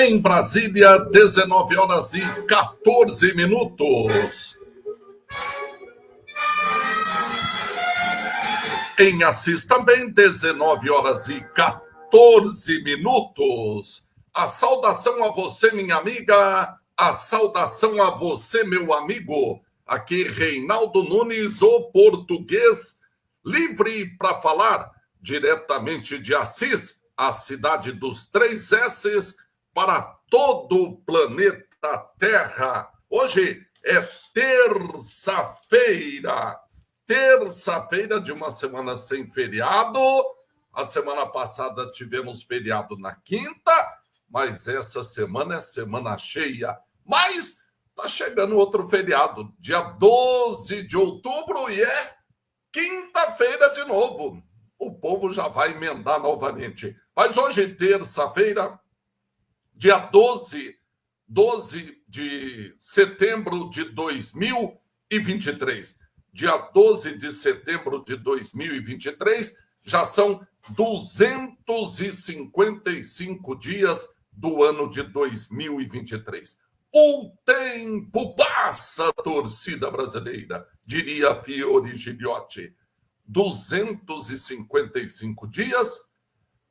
Em Brasília, 19 horas e 14 minutos. Em Assis também, 19 horas e 14 minutos. A saudação a você, minha amiga. A saudação a você, meu amigo. Aqui, Reinaldo Nunes, o português, livre para falar diretamente de Assis, a cidade dos 3 S's, para todo o planeta Terra. Hoje é terça-feira. Terça-feira de uma semana sem feriado. A semana passada tivemos feriado na quinta, mas essa semana é semana cheia. Mas tá chegando outro feriado, dia 12 de outubro, e é quinta-feira de novo. O povo já vai emendar novamente. Mas hoje, terça-feira, dia 12 de setembro de 2021. 2023. Dia 12 de setembro de 2023, já são 255 dias do ano de 2023. O tempo passa, torcida brasileira, diria Fiore Gigliotti. 255 dias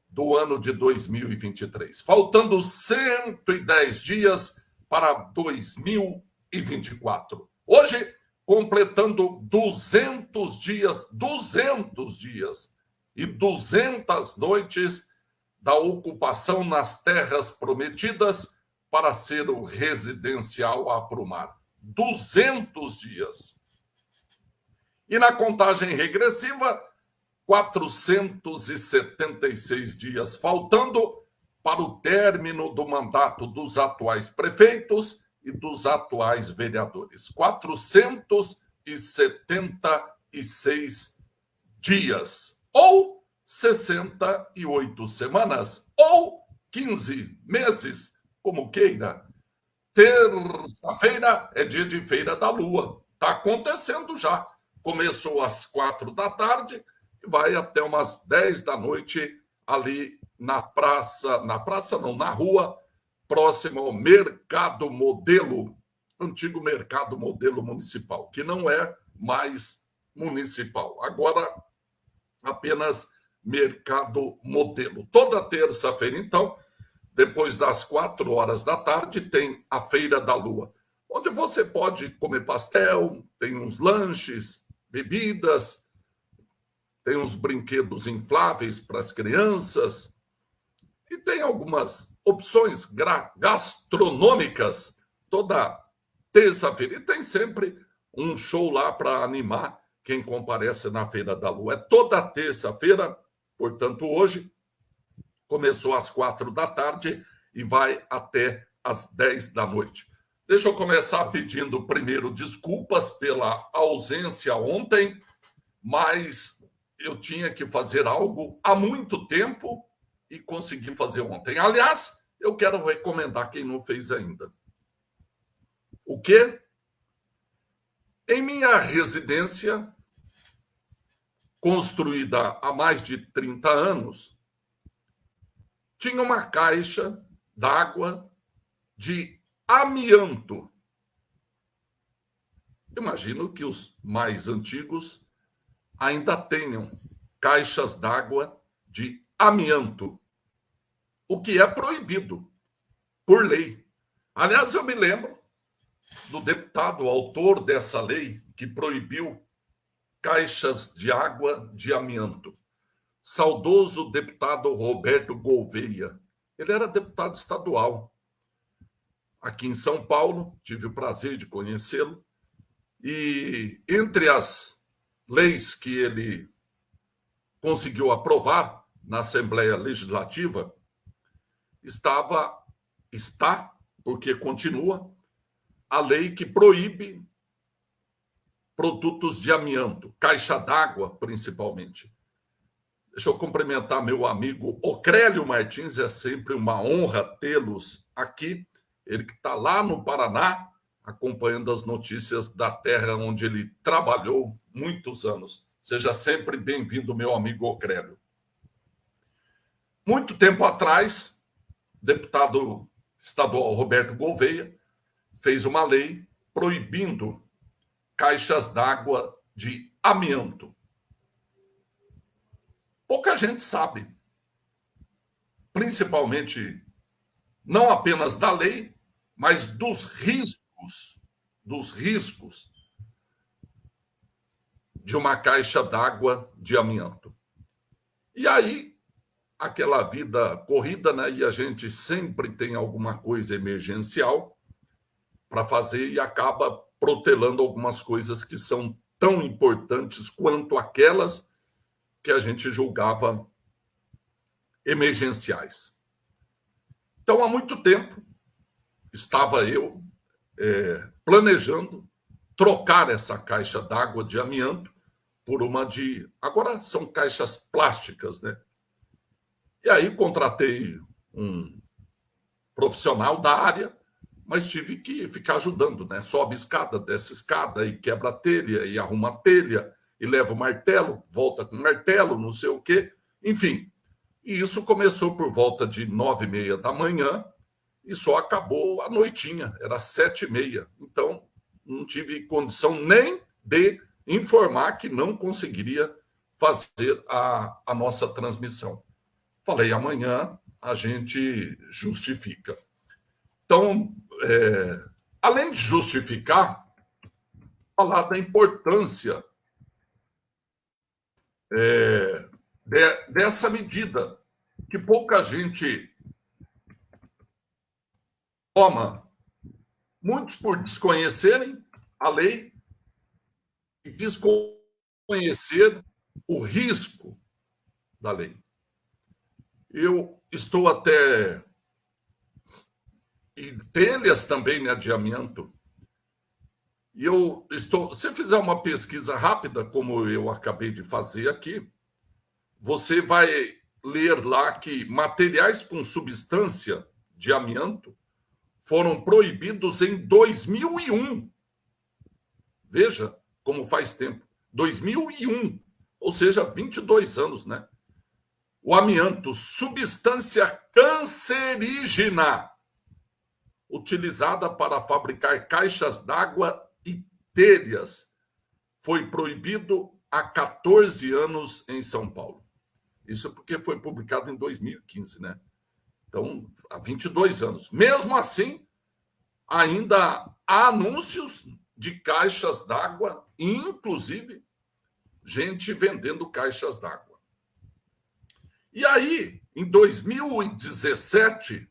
do ano de 2023. Faltando 110 dias para 2024. Hoje, completando 200 dias e 200 noites da ocupação nas terras prometidas para ser o residencial Aprumar. 200 dias. E na contagem regressiva, 476 dias faltando para o término do mandato dos atuais prefeitos e dos atuais vereadores. 476 dias, ou 68 semanas, ou 15 meses, como queira. Terça-feira é dia de Feira da Lua. Está acontecendo já. Começou às 4 da tarde e vai até umas 10 da noite ali na rua, próximo ao Mercado Modelo, antigo Mercado Modelo Municipal, que não é mais municipal, agora apenas Mercado Modelo. Toda terça-feira, então, depois das 4 horas da tarde, tem a Feira da Lua, onde você pode comer pastel, tem uns lanches, bebidas, tem uns brinquedos infláveis para as crianças e tem algumas opções gastronômicas toda terça-feira. E tem sempre um show lá para animar quem comparece na Feira da Lua. É toda terça-feira, portanto, hoje começou às 4 da tarde e vai até às 10 da noite. Deixa eu começar pedindo primeiro desculpas pela ausência ontem, mas eu tinha que fazer algo há muito tempo e consegui fazer ontem. Aliás, eu quero recomendar quem não fez ainda. O quê? Em minha residência, construída há mais de 30 anos, tinha uma caixa d'água de amianto. Imagino que os mais antigos ainda tenham caixas d'água de amianto, o que é proibido por lei. Aliás, eu me lembro do deputado autor dessa lei que proibiu caixas de água de amianto, saudoso deputado Roberto Gouveia. Ele era deputado estadual aqui em São Paulo, tive o prazer de conhecê-lo, e entre as leis que ele conseguiu aprovar na Assembleia Legislativa está, porque continua, a lei que proíbe produtos de amianto, caixa d'água principalmente. Deixa eu cumprimentar meu amigo Ocrélio Martins, é sempre uma honra tê-los aqui. Ele que está lá no Paraná, acompanhando as notícias da terra onde ele trabalhou muitos anos. Seja sempre bem-vindo, meu amigo Ocrélio. Muito tempo atrás, o deputado estadual Roberto Gouveia fez uma lei proibindo caixas d'água de amianto. Pouca gente sabe, principalmente não apenas da lei, mas dos riscos de uma caixa d'água de amianto. E aí, aquela vida corrida, né? E a gente sempre tem alguma coisa emergencial para fazer e acaba protelando algumas coisas que são tão importantes quanto aquelas que a gente julgava emergenciais. Então, há muito tempo, estava eu planejando trocar essa caixa d'água de amianto por uma de... Agora são caixas plásticas, né? E aí contratei um profissional da área mas tive que ficar ajudando, né? Sobe escada, desce escada, e quebra a telha, e arruma a telha, e leva o martelo, volta com o martelo, não sei o quê. Enfim, e isso começou por volta de 9h30 da manhã e só acabou à noitinha, era 7h30. Então, não tive condição nem de informar que não conseguiria fazer a nossa transmissão. Falei, amanhã a gente justifica. Então, além de justificar, falar da importância dessa medida, que pouca gente toma, muitos por desconhecerem a lei e desconhecer o risco da lei. Eu estou até... E telhas também, né, de amianto. E eu estou... Se fizer uma pesquisa rápida, como eu acabei de fazer aqui, você vai ler lá que materiais com substância de amianto foram proibidos em 2001. Veja como faz tempo. 2001, ou seja, 22 anos, né? O amianto, substância cancerígena, utilizada para fabricar caixas d'água e telhas, foi proibido há 14 anos em São Paulo. Isso porque foi publicado em 2015, né? Então, há 22 anos. Mesmo assim, ainda há anúncios de caixas d'água, inclusive gente vendendo caixas d'água. E aí, em 2017,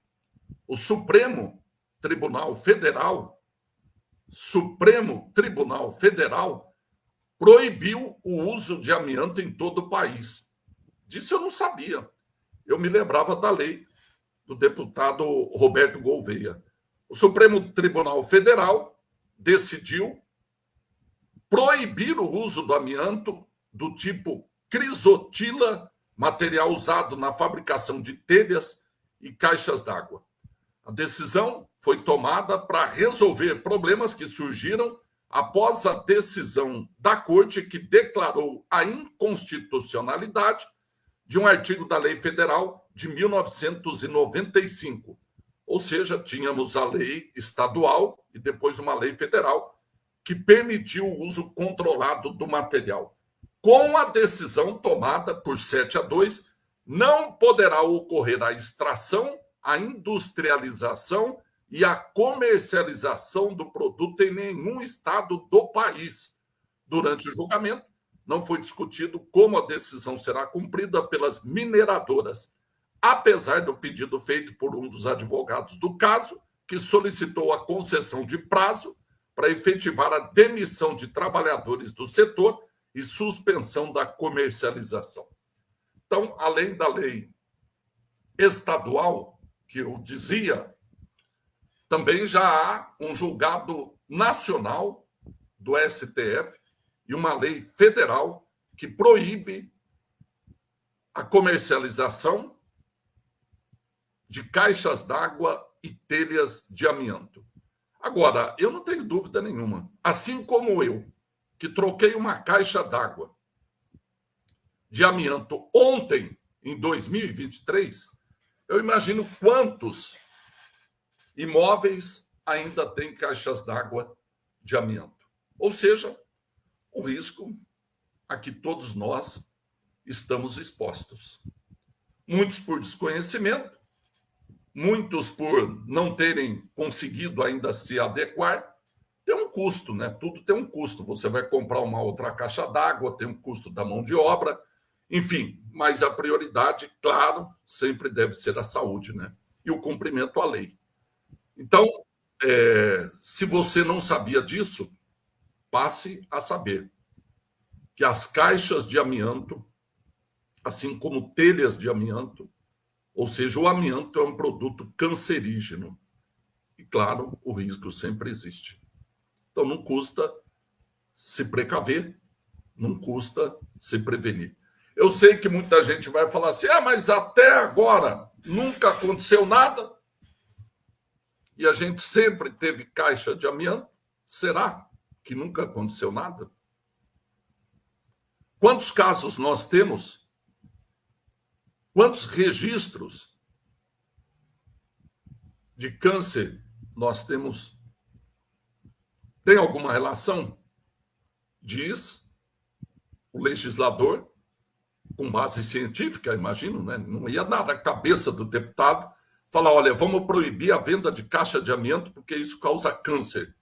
o Supremo Tribunal Federal proibiu o uso de amianto em todo o país. Disso eu não sabia. Eu me lembrava da lei do deputado Roberto Gouveia. O Supremo Tribunal Federal decidiu proibir o uso do amianto do tipo crisotila, material usado na fabricação de telhas e caixas d'água. A decisão foi tomada para resolver problemas que surgiram após a decisão da Corte que declarou a inconstitucionalidade de um artigo da Lei Federal de 1995. Ou seja, tínhamos a lei estadual e depois uma lei federal que permitiu o uso controlado do material. Com a decisão tomada por 7-2, não poderá ocorrer a extração, a industrialização e a comercialização do produto em nenhum estado do país. Durante o julgamento, não foi discutido como a decisão será cumprida pelas mineradoras, apesar do pedido feito por um dos advogados do caso, que solicitou a concessão de prazo para efetivar a demissão de trabalhadores do setor e suspensão da comercialização. Então, além da lei estadual, que eu dizia, também já há um julgado nacional do STF e uma lei federal que proíbe a comercialização de caixas d'água e telhas de amianto. Agora, eu não tenho dúvida nenhuma, assim como eu, que troquei uma caixa d'água de amianto ontem, em 2023, eu imagino quantos imóveis ainda têm caixas d'água de amianto. Ou seja, o risco a que todos nós estamos expostos. Muitos por desconhecimento, muitos por não terem conseguido ainda se adequar. Tem um custo, né? Tudo tem um custo. Você vai comprar uma outra caixa d'água, tem um custo da mão de obra, enfim. Mas a prioridade, claro, sempre deve ser a saúde, né? E o cumprimento à lei. Então, se você não sabia disso, passe a saber que as caixas de amianto, assim como telhas de amianto, ou seja, o amianto é um produto cancerígeno. E, claro, o risco sempre existe. Então, não custa se precaver, não custa se prevenir. Eu sei que muita gente vai falar assim, mas até agora nunca aconteceu nada. e a gente sempre teve caixa de amianto? Será que nunca aconteceu nada? Quantos casos nós temos? Quantos registros de câncer nós temos? Tem alguma relação? Diz o legislador, com base científica, imagino, né? Não ia dar da cabeça do deputado falar, olha, vamos proibir a venda de caixa de amianto porque isso causa câncer.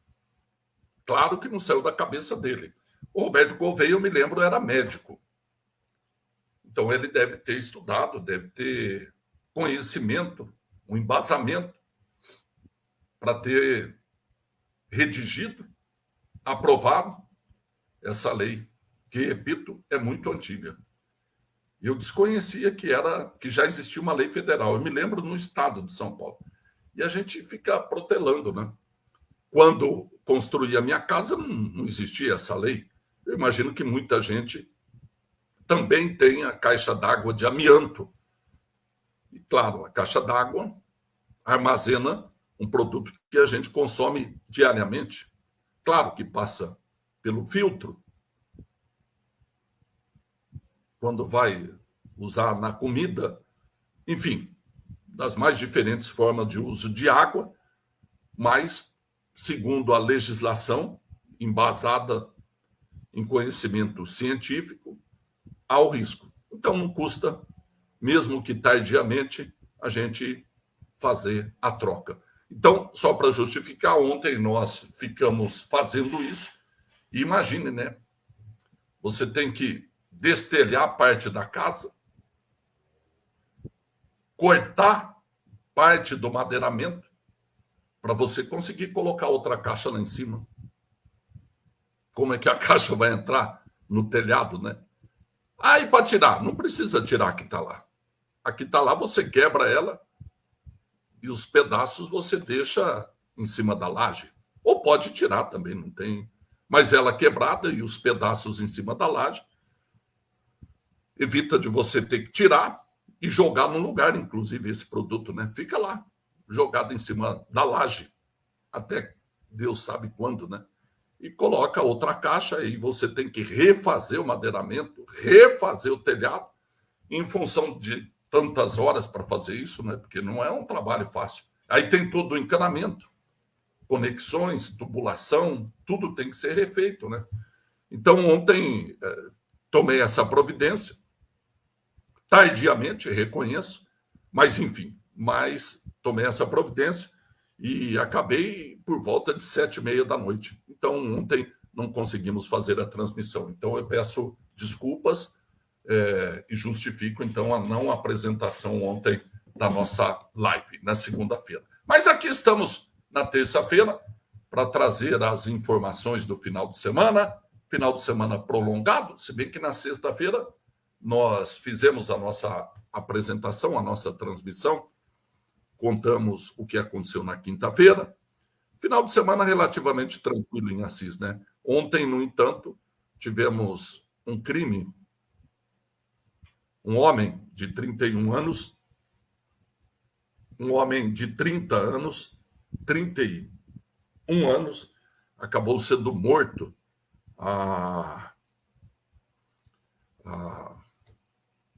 Claro que não saiu da cabeça dele. O Roberto Gouveia, eu me lembro, era médico. Então ele deve ter estudado, deve ter conhecimento, um embasamento para ter redigido, aprovado essa lei, que, repito, é muito antiga. Eu desconhecia que já existia uma lei federal. Eu me lembro no estado de São Paulo. E a gente fica protelando, né? Quando construí a minha casa, não existia essa lei. Eu imagino que muita gente também tem a caixa d'água de amianto. E, claro, a caixa d'água armazena um produto que a gente consome diariamente. Claro que passa pelo filtro. Quando vai usar na comida, enfim, das mais diferentes formas de uso de água, mas, segundo a legislação, embasada em conhecimento científico, há o risco. Então, não custa, mesmo que tardiamente, a gente fazer a troca. Então, só para justificar, ontem nós ficamos fazendo isso, e imagine, né? Você tem que destelhar parte da casa, cortar parte do madeiramento para você conseguir colocar outra caixa lá em cima. Como é que a caixa vai entrar no telhado, né? Aí para tirar, não precisa tirar a que está lá. A que está lá, você quebra ela e os pedaços você deixa em cima da laje. Ou pode tirar também, não tem. Mas ela quebrada e os pedaços em cima da laje evita de você ter que tirar e jogar no lugar, inclusive, esse produto, né? Fica lá, jogado em cima da laje, até Deus sabe quando, né? E coloca outra caixa e você tem que refazer o madeiramento, refazer o telhado, em função de tantas horas para fazer isso, né? Porque não é um trabalho fácil. Aí tem todo o encanamento, conexões, tubulação, tudo tem que ser refeito, né? Então, ontem tomei essa providência, tardiamente, reconheço, mas enfim, tomei essa providência e acabei por volta de 7h30 da noite. Então, ontem não conseguimos fazer a transmissão. Então, eu peço desculpas e justifico, então, a não apresentação ontem da nossa live, na segunda-feira. Mas aqui estamos na terça-feira para trazer as informações do final de semana prolongado, se bem que na sexta-feira nós fizemos a nossa apresentação, a nossa transmissão, contamos o que aconteceu na quinta-feira. Final de semana relativamente tranquilo em Assis, né? Ontem, no entanto, tivemos um crime. Um homem de 31 anos, um homem de 31 anos, acabou sendo morto a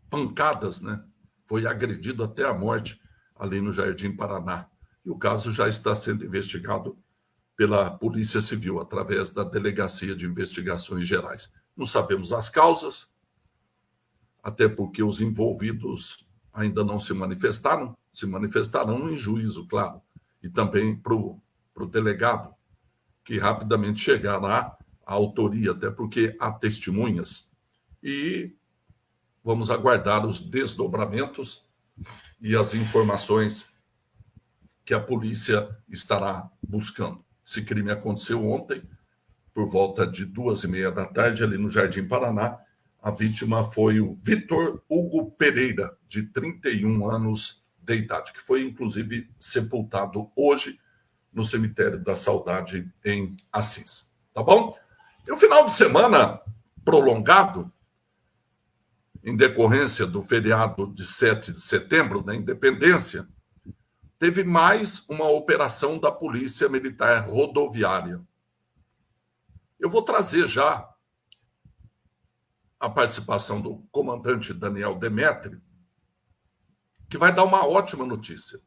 pancadas, né? Foi agredido até a morte ali no Jardim Paraná. E o caso já está sendo investigado pela Polícia Civil, através da Delegacia de Investigações Gerais. Não sabemos as causas, até porque os envolvidos ainda não se manifestarão em juízo, claro, e também para o delegado, que rapidamente chegará à autoria, até porque há testemunhas. E vamos aguardar os desdobramentos e as informações que a polícia estará buscando. Esse crime aconteceu ontem, por volta de 2h30 da tarde, ali no Jardim Paraná. A vítima foi o Vitor Hugo Pereira, de 31 anos de idade, que foi, inclusive, sepultado hoje no Cemitério da Saudade, em Assis. Tá bom? E o final de semana prolongado, em decorrência do feriado de 7 de setembro, da Independência, teve mais uma operação da Polícia Militar Rodoviária. Eu vou trazer já a participação do comandante Daniel Demétrio, que vai dar uma ótima notícia.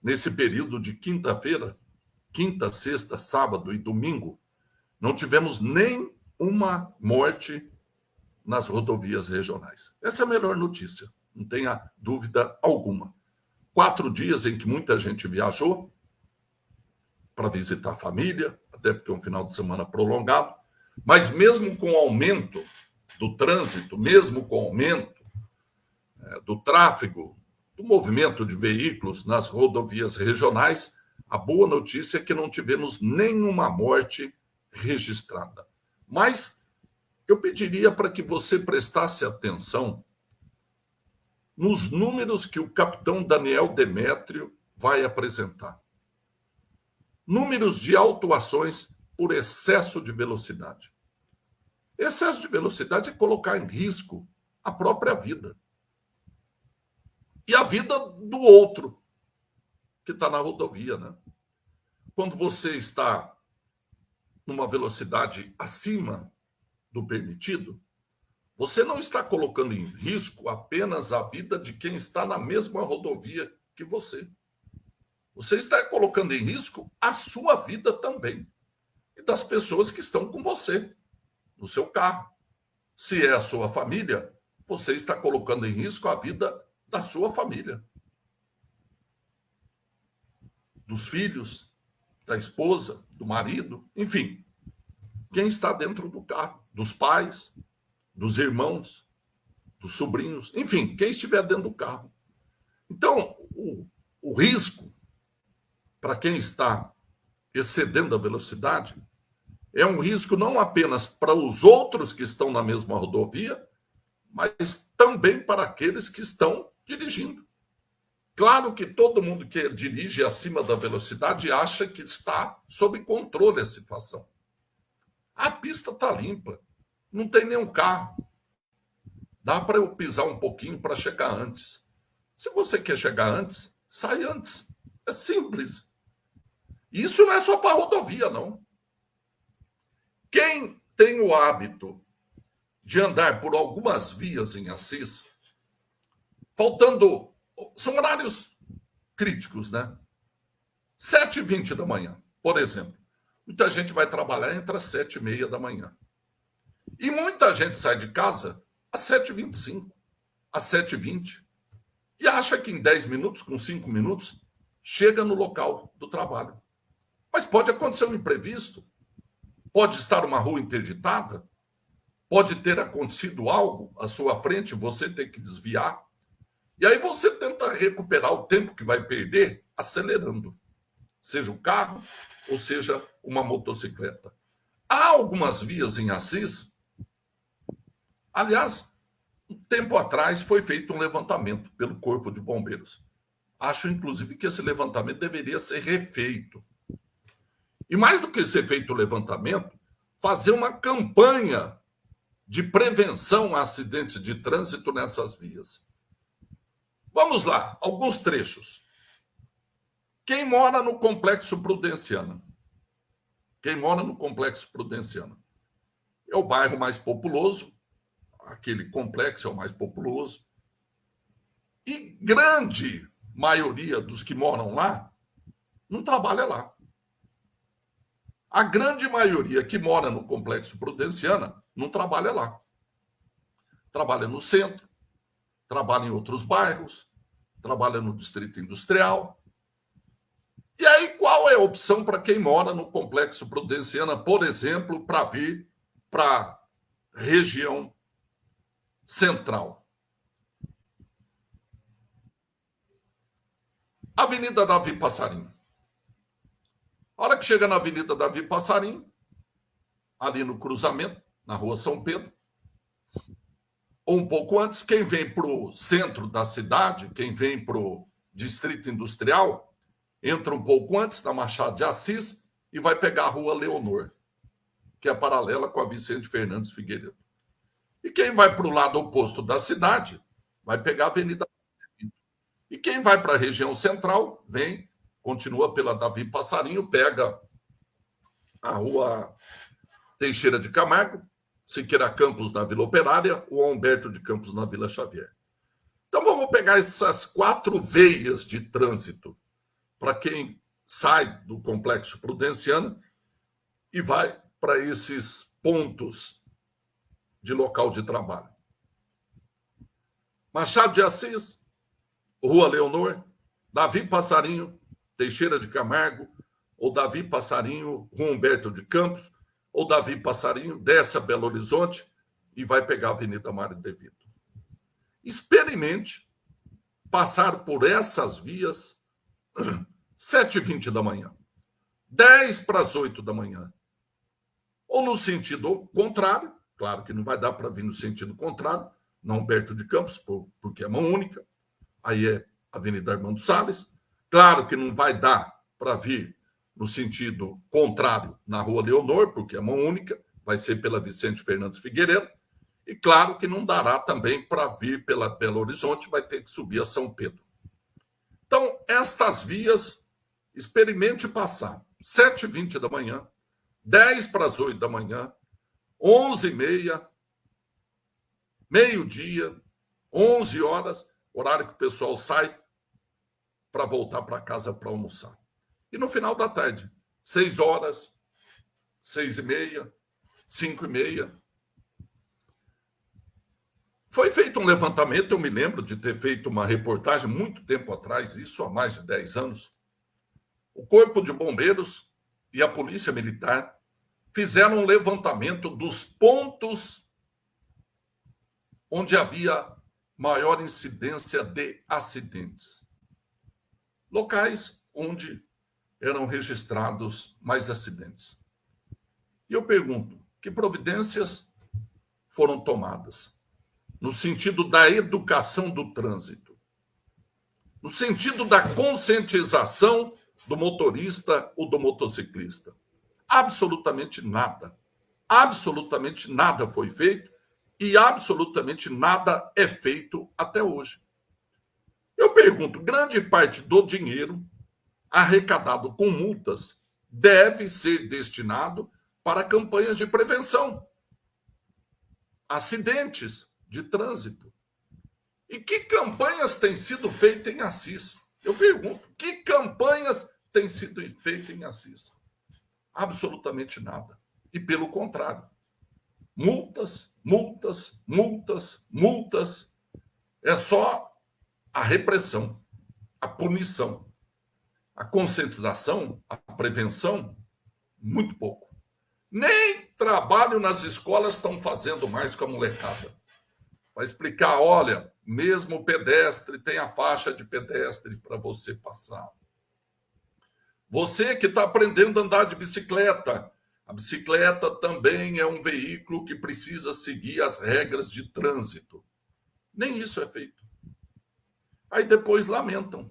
Nesse período de quinta-feira, quinta, sexta, sábado e domingo, não tivemos nem uma morte nas rodovias regionais. Essa é a melhor notícia, não tenha dúvida alguma. 4 dias em que muita gente viajou para visitar a família, até porque é um final de semana prolongado, mas mesmo com o aumento do trânsito, mesmo com o aumento do tráfego, do movimento de veículos nas rodovias regionais, a boa notícia é que não tivemos nenhuma morte registrada. Mas eu pediria para que você prestasse atenção nos números que o capitão Daniel Demétrio vai apresentar. Números de autuações por excesso de velocidade. Excesso de velocidade é colocar em risco a própria vida. E a vida do outro que está na rodovia, né? Quando você está numa velocidade acima do permitido, você não está colocando em risco apenas a vida de quem está na mesma rodovia que você. Você está colocando em risco a sua vida também. E das pessoas que estão com você, no seu carro. Se é a sua família, você está colocando em risco a vida da sua família. Dos filhos, da esposa, do marido, enfim. Quem está dentro do carro, dos pais, dos irmãos, dos sobrinhos, enfim, quem estiver dentro do carro. Então, o risco para quem está excedendo a velocidade é um risco não apenas para os outros que estão na mesma rodovia, mas também para aqueles que estão dirigindo. Claro que todo mundo que dirige acima da velocidade acha que está sob controle a situação. A pista está limpa, não tem nenhum carro. Dá para eu pisar um pouquinho para chegar antes. Se você quer chegar antes, sai antes. É simples. Isso não é só para rodovia, não. Quem tem o hábito de andar por algumas vias em Assis, faltando... São horários críticos, né? 7h20 da manhã, por exemplo. Muita gente vai trabalhar entre as 7h30 da manhã. E muita gente sai de casa às 7h25, às 7h20. E acha que em 10 minutos, com 5 minutos, chega no local do trabalho. Mas pode acontecer um imprevisto. Pode estar uma rua interditada. Pode ter acontecido algo à sua frente, você tem que desviar. E aí você tenta recuperar o tempo que vai perder acelerando. Seja o carro ou seja uma motocicleta. Há algumas vias em Assis. Aliás, um tempo atrás foi feito um levantamento pelo Corpo de Bombeiros. Acho, inclusive, que esse levantamento deveria ser refeito. E mais do que ser feito o levantamento, fazer uma campanha de prevenção a acidentes de trânsito nessas vias. Vamos lá, alguns trechos. Quem mora no Complexo Prudenciana? Quem mora no Complexo Prudenciana? É o bairro mais populoso, aquele complexo é o mais populoso. E grande maioria dos que moram lá não trabalha lá. A grande maioria que mora no Complexo Prudenciana não trabalha lá. Trabalha no centro, trabalha em outros bairros, trabalha no Distrito Industrial. E aí, qual é a opção para quem mora no Complexo Prudenciana, por exemplo, para vir para a região central? Avenida Davi Passarinho. A hora que chega na Avenida Davi Passarinho, ali no cruzamento, na Rua São Pedro, ou um pouco antes, quem vem para o centro da cidade, quem vem para o Distrito Industrial, entra um pouco antes, na Machado de Assis, e vai pegar a Rua Leonor, que é paralela com a Vicente Fernandes Figueiredo. E quem vai para o lado oposto da cidade, vai pegar a Avenida. E quem vai para a região central, vem, continua pela Davi Passarinho, pega a rua Teixeira de Camargo, Siqueira Campos na Vila Operária, ou Humberto de Campos na Vila Xavier. Então vamos pegar essas 4 veias de trânsito para quem sai do Complexo Prudenciano e vai para esses pontos de local de trabalho. Machado de Assis, Rua Leonor, Davi Passarinho, Teixeira de Camargo, ou Davi Passarinho, Rua Humberto de Campos, ou Davi Passarinho, desce a Belo Horizonte e vai pegar a Avenida Mário de Vito. Experimente passar por essas vias 7h20 da manhã, 10 para as 8 da manhã. Ou no sentido contrário, claro que não vai dar para vir no sentido contrário, na Humberto de Campos, porque é mão única, aí é Avenida Armando Salles. Claro que não vai dar para vir no sentido contrário na Rua Leonor, porque é mão única, vai ser pela Vicente Fernandes Figueiredo. E claro que não dará também para vir pela Belo Horizonte, vai ter que subir a São Pedro. Então, estas vias, experimente passar 7h20 da manhã, 10 para as 8 da manhã, 11h30, meio-dia, 11 horas, horário que o pessoal sai para voltar para casa para almoçar. E no final da tarde, 6 horas, 6h30, 5h30. Foi feito um levantamento, eu me lembro de ter feito uma reportagem muito tempo atrás, isso há mais de 10 anos. O Corpo de Bombeiros e a Polícia Militar fizeram um levantamento dos pontos onde havia maior incidência de acidentes. Locais onde eram registrados mais acidentes. E eu pergunto, que providências foram tomadas? No sentido da educação do trânsito, no sentido da conscientização do motorista ou do motociclista. Absolutamente nada. Absolutamente nada foi feito e absolutamente nada é feito até hoje. Eu pergunto, grande parte do dinheiro arrecadado com multas deve ser destinado para campanhas de prevenção. Acidentes de trânsito. E que campanhas têm sido feitas em Assis? Eu pergunto, que campanhas têm sido feitas em Assis? Absolutamente nada. E pelo contrário, multas, multas, multas, multas. É só a repressão, a punição. A conscientização, a prevenção, muito pouco. Nem trabalho nas escolas estão fazendo mais com a molecada. Vai explicar, olha, mesmo o pedestre tem a faixa de pedestre para você passar. Você que está aprendendo a andar de bicicleta, a bicicleta também é um veículo que precisa seguir as regras de trânsito. Nem isso é feito. Aí depois lamentam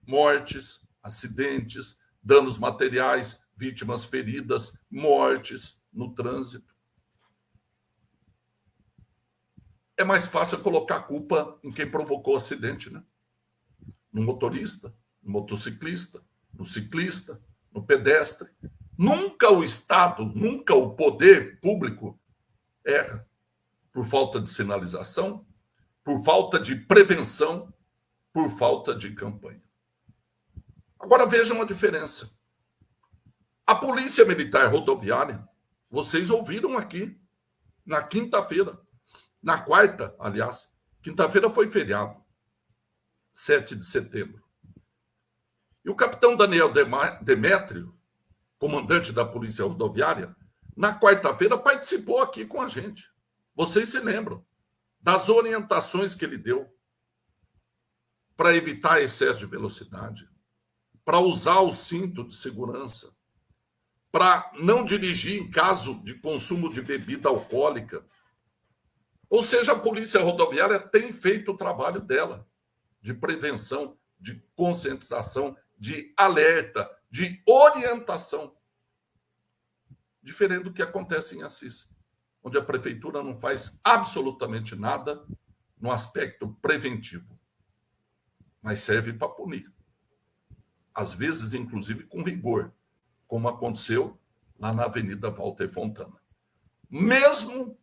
mortes, acidentes, danos materiais, vítimas feridas, mortes no trânsito. É mais fácil colocar a culpa em quem provocou o acidente, né? No motorista, no motociclista, no ciclista, no pedestre. Nunca o Estado, nunca o poder público erra por falta de sinalização, por falta de prevenção, por falta de campanha. Agora vejam a diferença. A Polícia Militar Rodoviária, vocês ouviram aqui, na quinta-feira, na quarta, aliás, quinta-feira foi feriado, 7 de setembro. E o capitão Daniel Demétrio, comandante da Polícia Rodoviária, na quarta-feira participou aqui com a gente. Vocês se lembram das orientações que ele deu para evitar excesso de velocidade, para usar o cinto de segurança, para não dirigir em caso de consumo de bebida alcoólica. Ou seja, a Polícia Rodoviária tem feito o trabalho dela, de prevenção, de conscientização, de alerta, de orientação. Diferente do que acontece em Assis, onde a prefeitura não faz absolutamente nada no aspecto preventivo. mas serve para punir. Às vezes, inclusive, com rigor, como aconteceu lá na Avenida Walter Fontana. Mesmo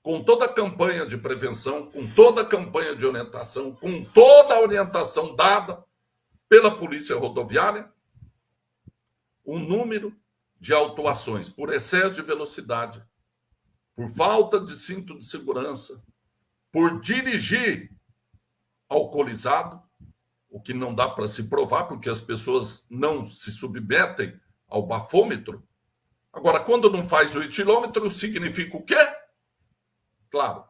com toda a campanha de prevenção, com toda a campanha de orientação, com toda a orientação dada pela Polícia Rodoviária, o número de autuações por excesso de velocidade, por falta de cinto de segurança, por dirigir alcoolizado, o que não dá para se provar, porque as pessoas não se submetem ao bafômetro. Agora, quando não faz o etilômetro, significa o quê? Claro,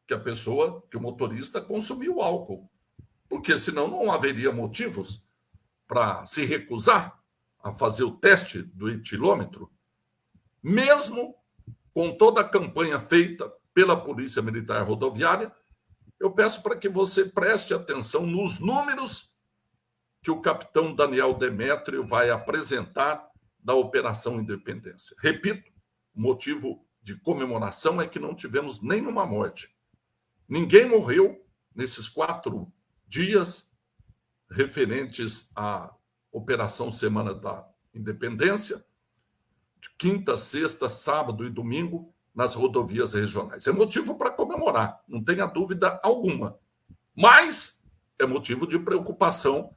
que o motorista consumiu álcool, porque senão não haveria motivos para se recusar a fazer o teste do etilômetro, mesmo com toda a campanha feita pela Polícia Militar Rodoviária. Eu peço para que você preste atenção nos números que o capitão Daniel Demétrio vai apresentar da Operação Independência. Repito, o motivo de comemoração é que não tivemos nenhuma morte. Ninguém morreu nesses 4 dias referentes à Operação Semana da Independência, de quinta, sexta, sábado e domingo, nas rodovias regionais. É motivo para comemorar, não tenha dúvida alguma. Mas é motivo de preocupação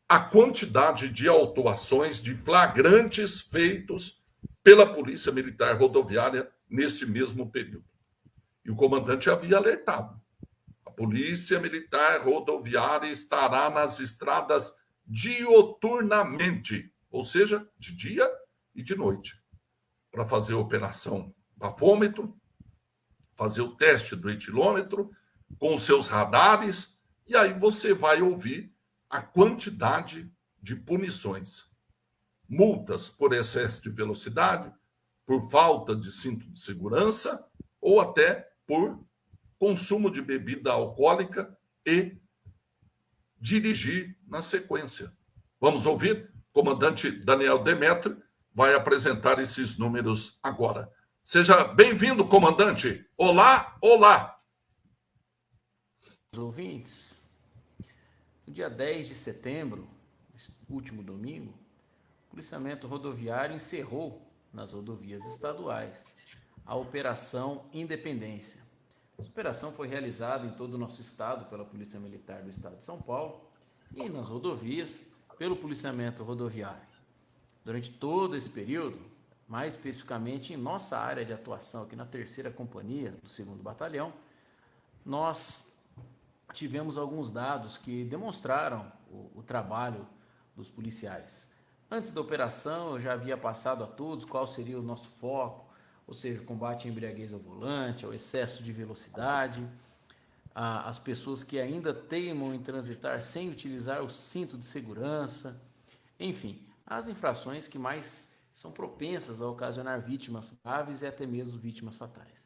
a quantidade de autuações, de flagrantes feitos pela Polícia Militar Rodoviária neste mesmo período. E o comandante havia alertado. A Polícia Militar Rodoviária estará nas estradas dioturnamente, ou seja, de dia e de noite, para fazer a operação bafômetro, fazer o teste do etilômetro, com seus radares, e aí você vai ouvir a quantidade de punições. Multas por excesso de velocidade, por falta de cinto de segurança ou até por consumo de bebida alcoólica e dirigir na sequência. Vamos ouvir? O comandante Daniel Demétrio vai apresentar esses números agora. Seja bem-vindo, comandante. Olá, olá. Ouvintes, no dia 10 de setembro, último domingo, o policiamento rodoviário encerrou nas rodovias estaduais a Operação Independência. Essa operação foi realizada em todo o nosso estado pela Polícia Militar do Estado de São Paulo e nas rodovias pelo policiamento rodoviário. Durante todo esse período, mais especificamente em nossa área de atuação aqui na 3ª Companhia do 2º Batalhão, nós tivemos alguns dados que demonstraram o trabalho dos policiais. Antes da operação, eu já havia passado a todos qual seria o nosso foco, ou seja, o combate à embriaguez ao volante, ao excesso de velocidade, as pessoas que ainda teimam em transitar sem utilizar o cinto de segurança, enfim, as infrações que mais são propensas a ocasionar vítimas graves e até mesmo vítimas fatais.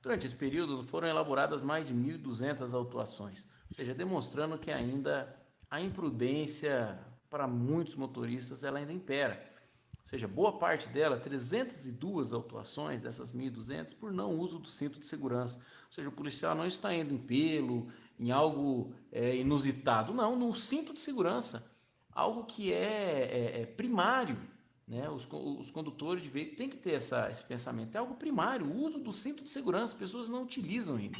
Durante esse período foram elaboradas mais de 1.200 autuações, ou seja, demonstrando que ainda a imprudência para muitos motoristas ela ainda impera. Ou seja, boa parte dela, 302 autuações dessas 1.200 por não uso do cinto de segurança. Ou seja, o policial não está indo em pelo, em algo inusitado, não, no cinto de segurança, algo que é primário. Né? Os condutores de veículo têm que ter esse pensamento, é algo primário, o uso do cinto de segurança, as pessoas não utilizam ainda.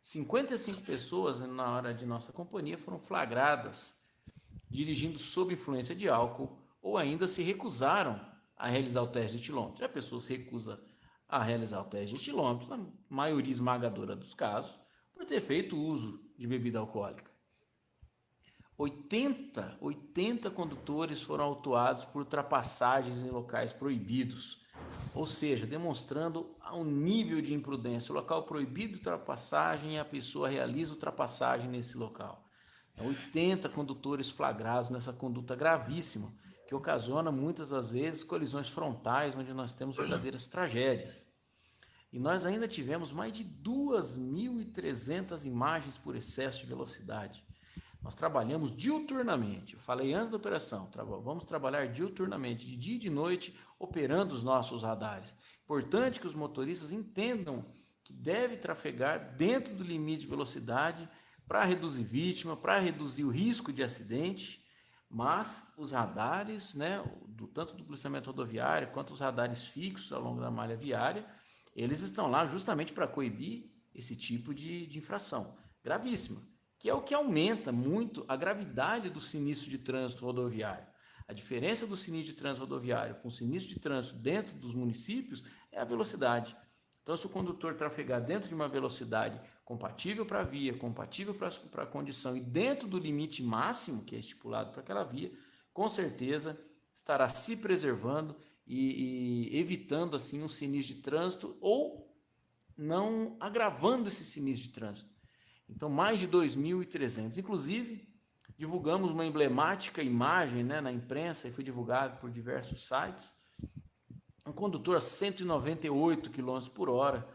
55 pessoas na hora de nossa companhia foram flagradas dirigindo sob influência de álcool ou ainda se recusaram a realizar o teste de etilômetro. A pessoa se recusa a realizar o teste de etilômetro, na maioria esmagadora dos casos, por ter feito uso de bebida alcoólica. 80 condutores foram autuados por ultrapassagens em locais proibidos, ou seja, demonstrando um nível de imprudência. O local proibido de ultrapassagem e a pessoa realiza ultrapassagem nesse local. 80 condutores flagrados nessa conduta gravíssima, que ocasiona muitas das vezes colisões frontais, onde nós temos verdadeiras tragédias. E nós ainda tivemos mais de 2.300 imagens por excesso de velocidade. Nós trabalhamos diuturnamente, eu falei antes da operação, vamos trabalhar diuturnamente, de dia e de noite, operando os nossos radares. Importante que os motoristas entendam que deve trafegar dentro do limite de velocidade para reduzir vítima, para reduzir o risco de acidente, mas os radares, né, tanto do policiamento rodoviário quanto os radares fixos ao longo da malha viária, eles estão lá justamente para coibir esse tipo de infração gravíssima, que é o que aumenta muito a gravidade do sinistro de trânsito rodoviário. A diferença do sinistro de trânsito rodoviário com o sinistro de trânsito dentro dos municípios é a velocidade. Então, se o condutor trafegar dentro de uma velocidade compatível para a via, compatível para a condição e dentro do limite máximo que é estipulado para aquela via, com certeza estará se preservando e evitando assim um sinistro de trânsito ou não agravando esse sinistro de trânsito. Então, mais de 2.300. Inclusive, divulgamos uma emblemática imagem, né, na imprensa e foi divulgado por diversos sites. Um condutor a 198 km por hora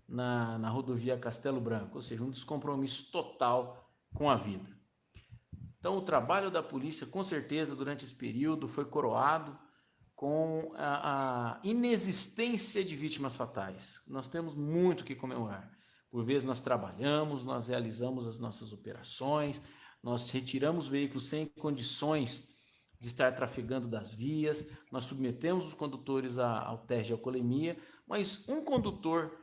na rodovia Castelo Branco, ou seja, um descompromisso total com a vida. Então, o trabalho da polícia, com certeza, durante esse período, foi coroado com a inexistência de vítimas fatais. Nós temos muito que comemorar. Por vezes nós trabalhamos, nós realizamos as nossas operações, nós retiramos veículos sem condições de estar trafegando das vias, nós submetemos os condutores ao teste de alcoolemia, mas um condutor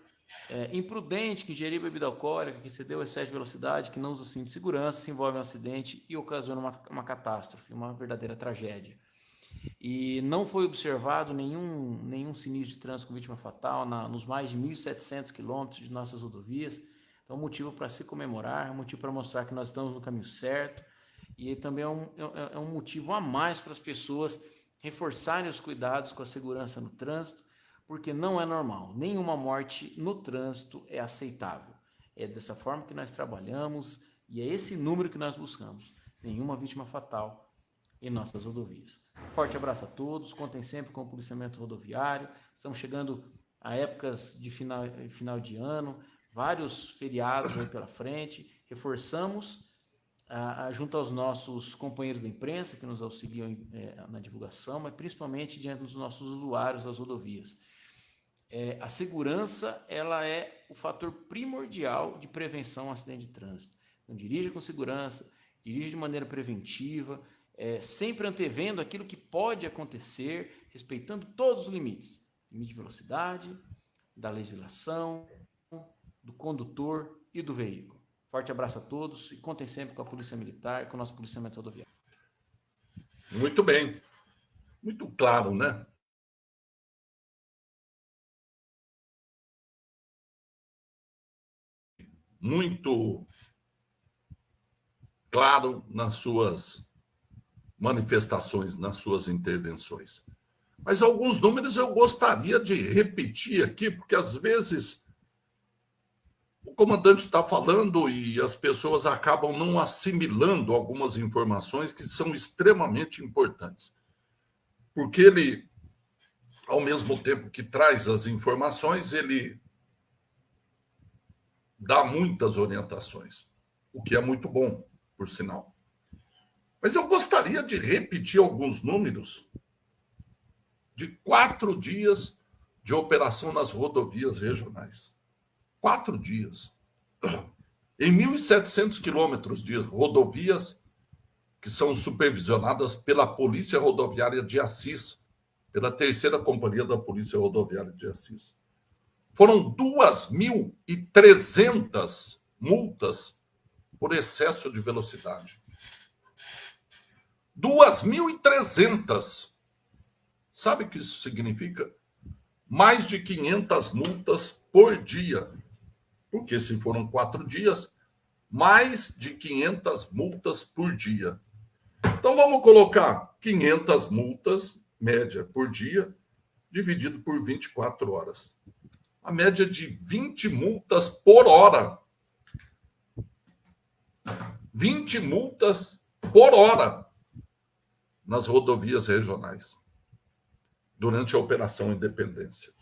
imprudente, que ingeriu bebida alcoólica, que excedeu o excesso de velocidade, que não usa cinto de segurança, se envolve em um acidente e ocasiona uma catástrofe, uma verdadeira tragédia. E não foi observado nenhum sinistro de trânsito com vítima fatal nos mais de 1.700 quilômetros de nossas rodovias. Então, motivo para se comemorar, motivo para mostrar que nós estamos no caminho certo, e também é um motivo a mais para as pessoas reforçarem os cuidados com a segurança no trânsito, porque não é normal, nenhuma morte no trânsito é aceitável. É dessa forma que nós trabalhamos e é esse número que nós buscamos, nenhuma vítima fatal em nossas rodovias. Forte abraço a todos, contem sempre com o policiamento rodoviário, estamos chegando a épocas de final de ano, vários feriados aí pela frente, reforçamos junto aos nossos companheiros da imprensa que nos auxiliam na divulgação, mas principalmente diante dos nossos usuários das rodovias. A segurança ela é o fator primordial de prevenção ao acidente de trânsito. Então, dirija com segurança, dirija de maneira preventiva, sempre antevendo aquilo que pode acontecer, respeitando todos os limites. Limite de velocidade, da legislação, do condutor e do veículo. Forte abraço a todos e contem sempre com a Polícia Militar e com o nosso policiamento rodoviário. Muito bem. Muito claro, né? Muito claro nas suas manifestações, nas suas intervenções. Mas alguns números eu gostaria de repetir aqui, porque às vezes o comandante está falando e as pessoas acabam não assimilando algumas informações que são extremamente importantes. Porque ele, ao mesmo tempo que traz as informações, ele dá muitas orientações, o que é muito bom, por sinal. Mas eu gostaria de repetir alguns números de 4 dias de operação nas rodovias regionais. 4 dias. Em 1.700 quilômetros de rodovias que são supervisionadas pela Polícia Rodoviária de Assis, pela 3ª Companhia da Polícia Rodoviária de Assis. Foram 2.300 multas por excesso de velocidade. 2.300. Sabe o que isso significa? Mais de 500 multas por dia. Porque se foram 4 dias, mais de 500 multas por dia. Então vamos colocar 500 multas, média por dia, dividido por 24 horas. A média de 20 multas por hora. 20 multas por hora nas rodovias regionais, durante a Operação Independência.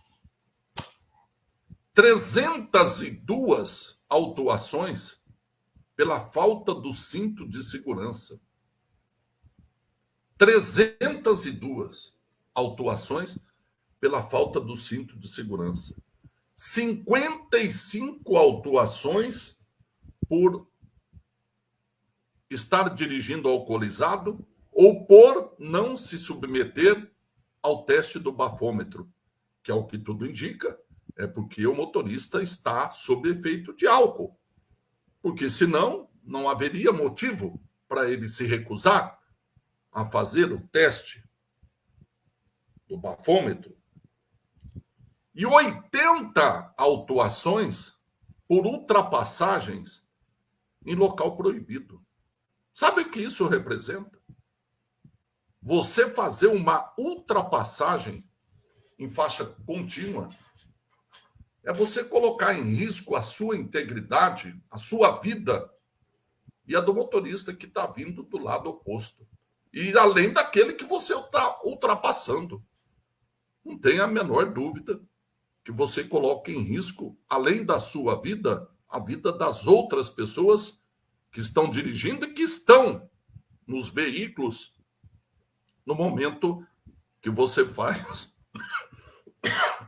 302 autuações pela falta do cinto de segurança. 302 autuações pela falta do cinto de segurança. 55 autuações por estar dirigindo alcoolizado ou por não se submeter ao teste do bafômetro, que é o que tudo indica, é porque o motorista está sob efeito de álcool. Porque senão não haveria motivo para ele se recusar a fazer o teste do bafômetro. E 80 autuações por ultrapassagens em local proibido. Sabe o que isso representa? Você fazer uma ultrapassagem em faixa contínua é você colocar em risco a sua integridade, a sua vida e a do motorista que está vindo do lado oposto. E além daquele que você está ultrapassando. Não tem a menor dúvida que você coloca em risco, além da sua vida, a vida das outras pessoas que estão dirigindo e que estão nos veículos no momento que você faz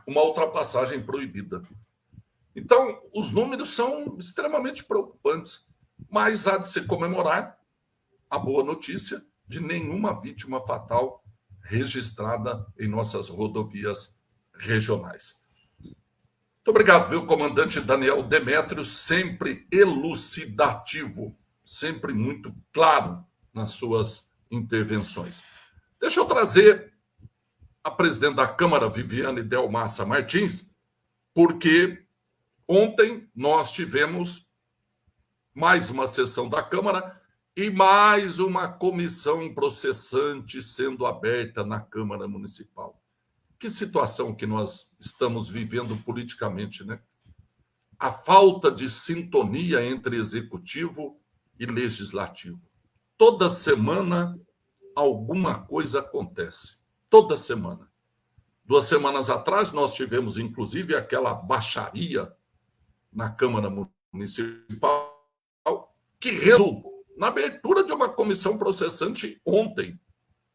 uma ultrapassagem proibida. Então, os números são extremamente preocupantes, mas há de se comemorar a boa notícia de nenhuma vítima fatal registrada em nossas rodovias regionais. Muito obrigado, viu, comandante Daniel Demétrio, sempre elucidativo, sempre muito claro nas suas intervenções. Deixa eu trazer a presidente da Câmara, Viviane Delmassa Martins, porque ontem nós tivemos mais uma sessão da Câmara e mais uma comissão processante sendo aberta na Câmara Municipal. Que situação que nós estamos vivendo politicamente, né? A falta de sintonia entre executivo e legislativo. Toda semana alguma coisa acontece. Toda semana. 2 semanas atrás nós tivemos, inclusive, aquela baixaria na Câmara Municipal que resultou na abertura de uma comissão processante ontem.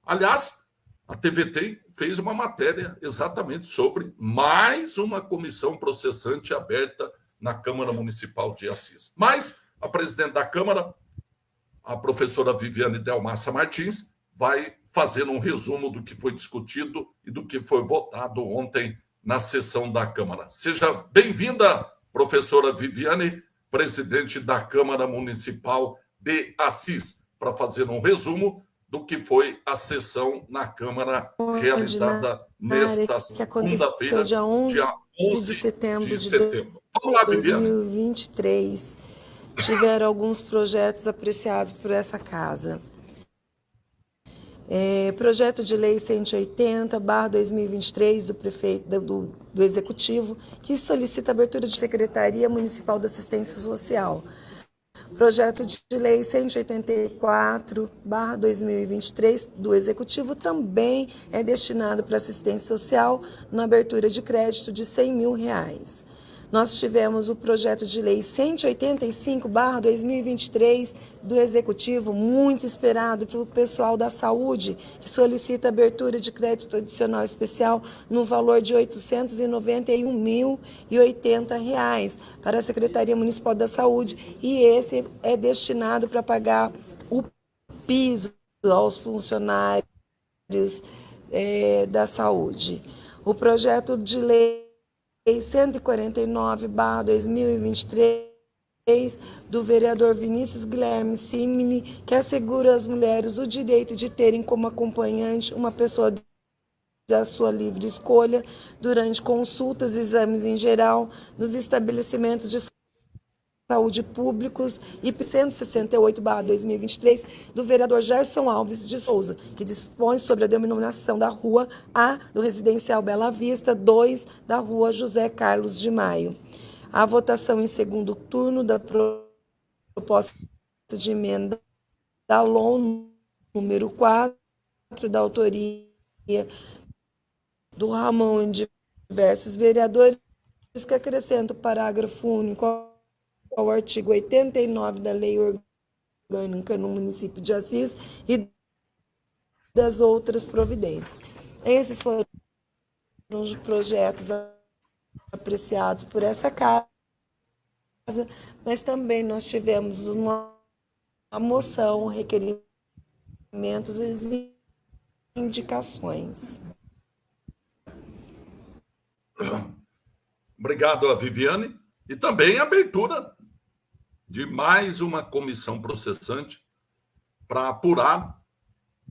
Aliás, a TVT fez uma matéria exatamente sobre mais uma comissão processante aberta na Câmara Municipal de Assis. Mas a presidente da Câmara, a professora Viviane Delmassa Martins, vai fazer um resumo do que foi discutido e do que foi votado ontem na sessão da Câmara. Seja bem-vinda, professora Viviane, presidente da Câmara Municipal de Assis, para fazer um resumo do que foi a sessão na Câmara realizada nesta segunda-feira, dia 11 de setembro de 2023. Tiveram alguns projetos apreciados por essa casa. Projeto de Lei 180/2023 do prefeito do Executivo, que solicita a abertura de Secretaria Municipal da Assistência Social. Projeto de Lei 184/2023 do Executivo também é destinado para assistência social na abertura de crédito de R$100 mil. Nós tivemos o projeto de lei 185/2023 do Executivo, muito esperado pelo pessoal da saúde, que solicita abertura de crédito adicional especial no valor de R$ 891.080 para a Secretaria Municipal da Saúde, e esse é destinado para pagar o piso aos funcionários da saúde. O projeto de lei 149/2023 do vereador Vinícius Guilherme Simini, que assegura às mulheres o direito de terem como acompanhante uma pessoa da sua livre escolha durante consultas e exames em geral nos estabelecimentos de saúde públicos, e 168/2023 do vereador Gerson Alves de Souza, que dispõe sobre a denominação da Rua A do Residencial Bela Vista, 2 da Rua José Carlos de Maio. A votação em segundo turno da proposta de emenda da LON número 4, da autoria do Ramon e diversos vereadores, que acrescenta o parágrafo único ao artigo 89 da Lei Orgânica no município de Assis e das outras providências. Esses foram os projetos apreciados por essa casa, mas também nós tivemos uma moção, requerimentos e indicações. Obrigado a Viviane. E também a abertura de mais uma comissão processante para apurar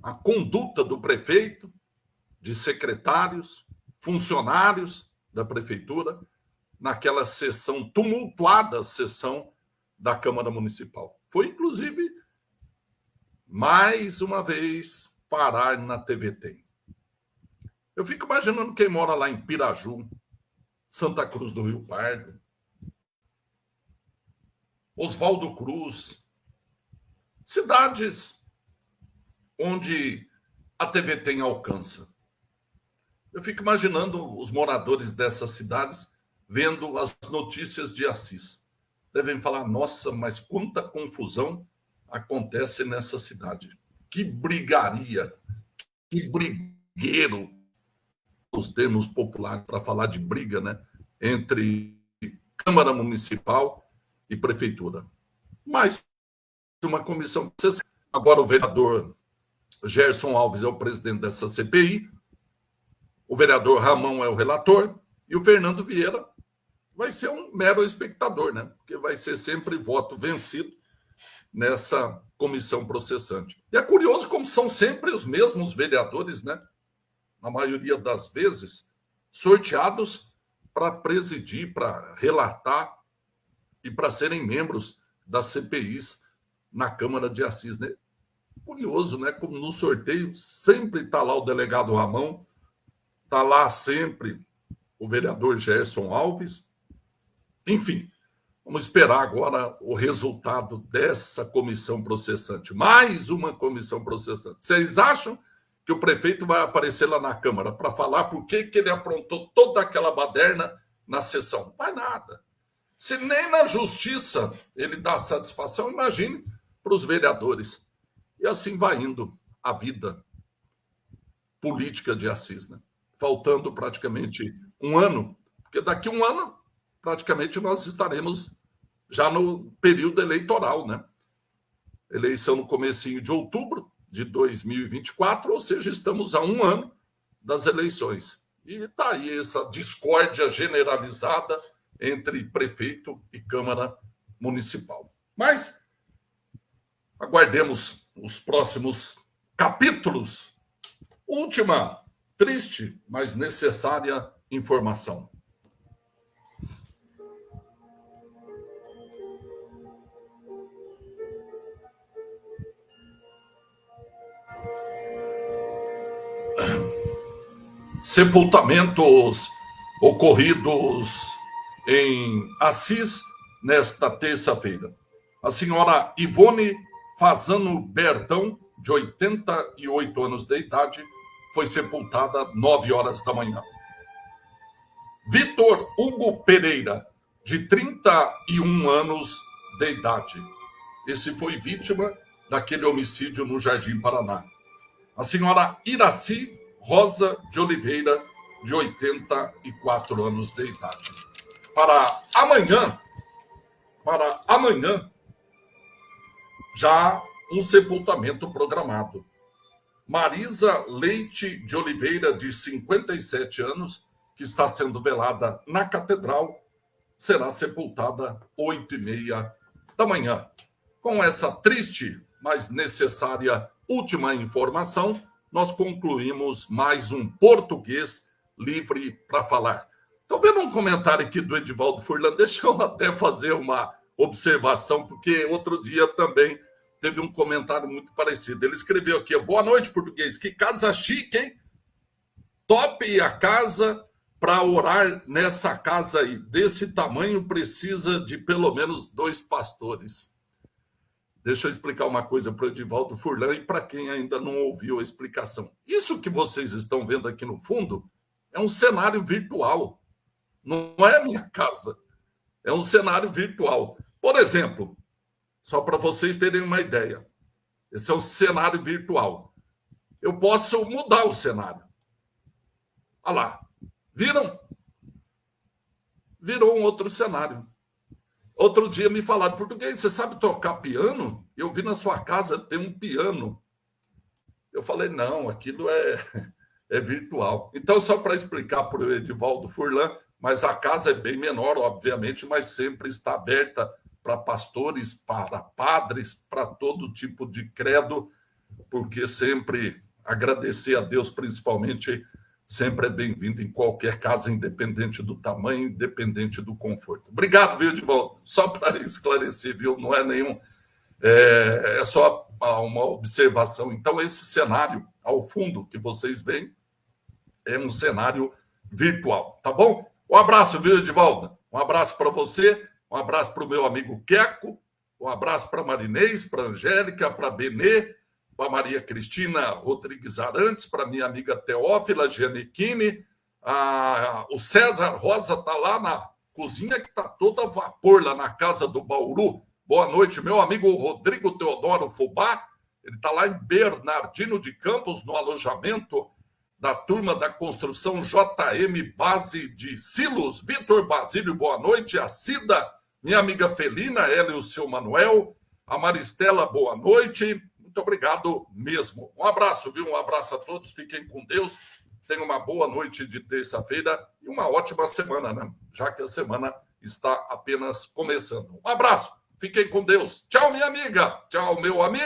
a conduta do prefeito, de secretários, funcionários da prefeitura, naquela sessão, tumultuada sessão da Câmara Municipal. Foi, inclusive, mais uma vez, parar na TV Tem. Eu fico imaginando quem mora lá em Piraju, Santa Cruz do Rio Pardo, Oswaldo Cruz, cidades onde a TV Tem alcança. Eu fico imaginando os moradores dessas cidades vendo as notícias de Assis. Devem falar, nossa, mas quanta confusão acontece nessa cidade. Que brigaria, que brigueiro, os termos populares para falar de briga, né? Entre Câmara Municipal e Prefeitura. Mais uma comissão. Agora o vereador Gerson Alves é o presidente dessa CPI, o vereador Ramão é o relator e o Fernando Vieira vai ser um mero espectador, né? Porque vai ser sempre voto vencido nessa comissão processante. E é curioso como são sempre os mesmos vereadores, né? Na maioria das vezes, sorteados para presidir, para relatar e para serem membros das CPIs na Câmara de Assis, né? Curioso, né? Como no sorteio sempre está lá o delegado Ramão, está lá sempre o vereador Gerson Alves. Enfim, vamos esperar agora o resultado dessa comissão processante. Mais uma comissão processante. Vocês acham que o prefeito vai aparecer lá na Câmara para falar por que ele aprontou toda aquela baderna na sessão? Não vai nada. Se nem na justiça ele dá satisfação, imagine para os vereadores. E assim vai indo a vida política de Assis, né? Faltando praticamente um ano, porque daqui a um ano, praticamente, nós estaremos já no período eleitoral, né? Eleição no comecinho de outubro de 2024, ou seja, estamos a um ano das eleições. E está aí essa discórdia generalizada entre prefeito e Câmara Municipal. Mas aguardemos os próximos capítulos. Última, triste, mas necessária informação. Sepultamentos ocorridos em Assis nesta terça-feira. A senhora Ivone Fazano Bertão, de 88 anos de idade, foi sepultada às 9 horas da manhã. Vitor Hugo Pereira, de 31 anos de idade. Esse foi vítima daquele homicídio no Jardim Paraná. A senhora Iraci Rosa de Oliveira, de 84 anos de idade. Para amanhã, já um sepultamento programado. Marisa Leite de Oliveira, de 57 anos, que está sendo velada na Catedral, será sepultada às 8h30 da manhã. Com essa triste, mas necessária última informação, nós concluímos mais um Português Livre para Falar. Estou vendo um comentário aqui do Edivaldo Furlan, deixa eu até fazer uma observação, porque outro dia também teve um comentário muito parecido. Ele escreveu aqui, boa noite, português, que casa chique, hein? Top a casa para orar nessa casa aí. Desse tamanho precisa de pelo menos 2 pastores. Deixa eu explicar uma coisa para o Edivaldo Furlan e para quem ainda não ouviu a explicação. Isso que vocês estão vendo aqui no fundo é um cenário virtual. Não é a minha casa. É um cenário virtual. Por exemplo, só para vocês terem uma ideia, esse é um cenário virtual. Eu posso mudar o cenário. Olha lá. Viram? Virou um outro cenário. Outro dia me falaram, português, você sabe tocar piano? Eu vi na sua casa tem um piano. Eu falei, não, aquilo é virtual. Então, só para explicar para o Edivaldo Furlan, mas a casa é bem menor, obviamente, mas sempre está aberta para pastores, para padres, para todo tipo de credo, porque sempre agradecer a Deus, principalmente, sempre é bem-vindo em qualquer casa, independente do tamanho, independente do conforto. Obrigado, viu, Edivaldo? Só para esclarecer, viu? Não é nenhum... É só uma observação. Então, esse cenário, ao fundo, que vocês veem, é um cenário virtual, tá bom? Um abraço, viu, Edivaldo? Um abraço para você, um abraço para o meu amigo Queco, um abraço para a Marinês, para a Angélica, para a Benê, para a Maria Cristina Rodrigues Arantes, para a minha amiga Teófila Giannichini, o César Rosa está lá na cozinha, que está toda a vapor, lá na casa do Bauru. Boa noite, meu amigo Rodrigo Teodoro Fubá, ele está lá em Bernardino de Campos, no alojamento da turma da construção JM Base de Silos. Vitor Basílio, boa noite. A Cida, minha amiga Felina, ela e o seu Manuel. A Maristela, boa noite. Muito obrigado mesmo. Um abraço, viu? Um abraço a todos. Fiquem com Deus. Tenham uma boa noite de terça-feira e uma ótima semana, né? Já que a semana está apenas começando. Um abraço. Fiquem com Deus. Tchau, minha amiga. Tchau, meu amigo.